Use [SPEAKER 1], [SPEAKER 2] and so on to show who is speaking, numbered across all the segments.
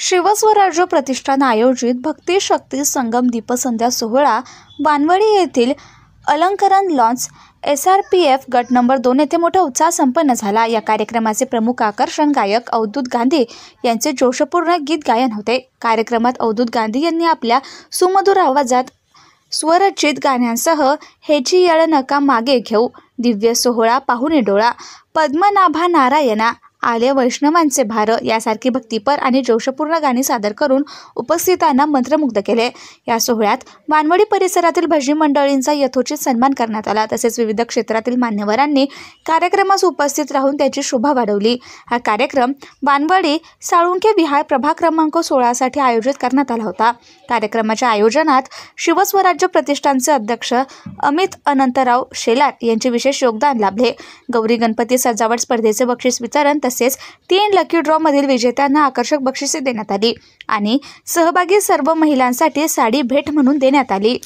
[SPEAKER 1] शिवस्वराज्य प्रतिष्ठान आयोजित भक्ती शक्ती संगम दीपसंध्या सोहळा वानवडी येथील अलंकरण लॉन्स SRPF गट नंबर 2 येथे मोठा उत्साह संपन्न झाला। या कार्यक्रमाचे प्रमुख आकर्षण गायक अवधूत गांधी यांचे जोशपूर्ण गीत गायन होते। कार्यक्रमात अवधूत गांधी यांनी आपल्या सुमधुर आवाजात स्वरचित गाण्यांसह हेची येळ नका मागे घेऊ, दिव्य सोहळा पाहुणे डोळा, पद्मनाभा नारायणा, आले वैष्णवांचे भार यासारखी भक्तिपर आणि जोशपूर्ण गाणी सादर करून उपस्थितांना मंत्रमुग्ध केले। या सोहळ्यात वानवडी परिसरातील भजनी मंडळींचा यथोचित सन्मान करण्यात आला। तसेच विविध क्षेत्रातील मान्यवरांनी कार्यक्रमास उपस्थित राहून त्याची शोभा वाढवली। हा कार्यक्रम वानवडी साळुंखे विहार प्रभाग क्रमांक 16 साठी आयोजित करण्यात आला होता। कार्यक्रमाच्या आयोजनात शिवस्वराज्य प्रतिष्ठानचे अध्यक्ष अमित अनंतराव शेलार यांचे विशेष योगदान लाभले। गौरी गणपती सजावट स्पर्धेचे बक्षीस वितरण तसेच 3 लकी ड्रॉ मधील विजेत्यांना आकर्षक बक्षिसे देण्यात आली आणि सहभागी सर्व महिलांसाठी साडी भेट म्हणून देण्यात आली।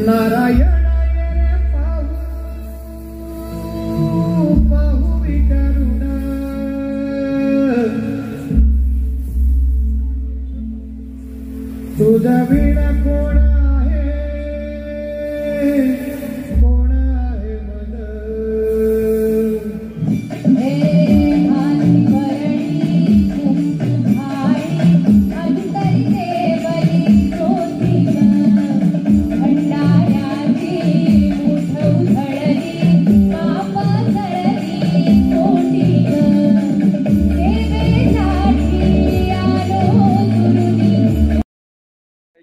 [SPEAKER 2] नारायण पाहू विकरुण तुझा विणा कोण आहे कोण आहे मन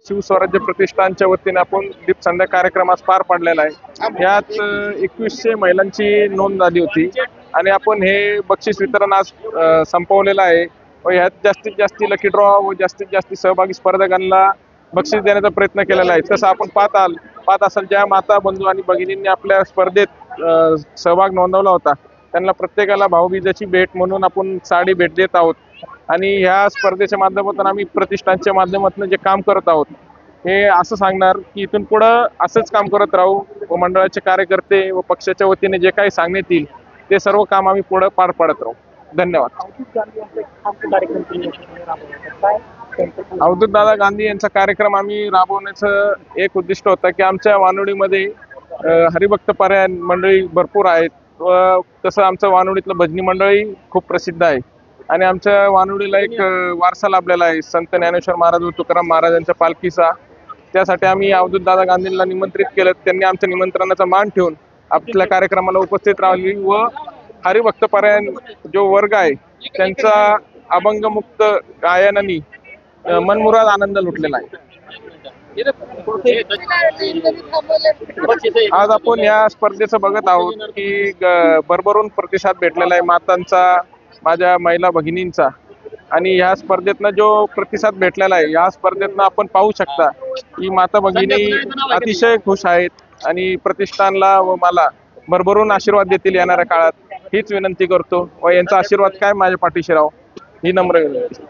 [SPEAKER 3] शिवस्वराज्य प्रतिष्ठानच्या वतीने आपण दीपसंध्या कार्यक्रमास पार पाडलेला आहे। यात 2100 महिलांची नोंद झाली होती आणि आपण हे बक्षीस वितरण आज संपवलेलं आहे व यात जास्तीत जास्त लकी ड्रॉ व जास्तीत जास्त सहभागी स्पर्धकांना बक्षीस देण्याचा प्रयत्न केलेला आहे। तसं आपण पाहत असाल ज्या माता बंधू आणि भगिनींनी आपल्या स्पर्धेत सहभाग नोंदवला होता त्यांना प्रत्येकाला भाऊबीजेची भेट म्हणून आपण साडी भेट देत आहोत आणि ह्या स्पर्धेच्या माध्यमातून आम्ही प्रतिष्ठानच्या माध्यमातून जे काम करत आहोत हे असं सांगणार की इथून पुढं असंच काम करत राहू व मंडळाचे कार्यकर्ते व पक्षाच्या वतीने जे काही सांगण्यात येईल ते सर्व काम आम्ही पुढे पार पाडत राहू। धन्यवाद। अवधूत दादा गांधी यांचा कार्यक्रम आम्ही राबवण्याचं एक उद्दिष्ट होतं की आमच्या वानवडीमध्ये हरिभक्त पारायण मंडळी भरपूर आहेत व तसं आमचं वानवडीतलं भजनी मंडळी खूप प्रसिद्ध आहे आणि आमच्या वानवडीला एक वारसा लाभलेला आहे संत ज्ञानेश्वर महाराज व तुकाराम महाराजांच्या पालखीचा। त्यासाठी आम्ही अवधूत दादा गांधींना निमंत्रित केलं। त्यांनी आमच्या निमंत्रणाचा मान ठेवून आपल्या कार्यक्रमाला उपस्थित राहिली व हरिभक्त पारायण जो वर्ग आहे त्यांचा अभंगमुक्त गायनाने मनमुराद आनंद लुटलेला आहे। आज आपण या स्पर्धेचं बघत आहोत की भरभरून प्रतिसाद भेटलेला आहे मातांचा, माझ्या महिला भगिनींचा आणि ह्या स्पर्धेतनं जो प्रतिसाद भेटलेला आहे या स्पर्धेतनं आपण पाहू शकता की माता भगिनी अतिशय खुश आहेत आणि प्रतिष्ठानला व मला भरभरून आशीर्वाद देतील येणाऱ्या काळात हीच विनंती करतो व यांचा आशीर्वाद काय माझ्या पाठीशी राहो ही नम्र विनंती।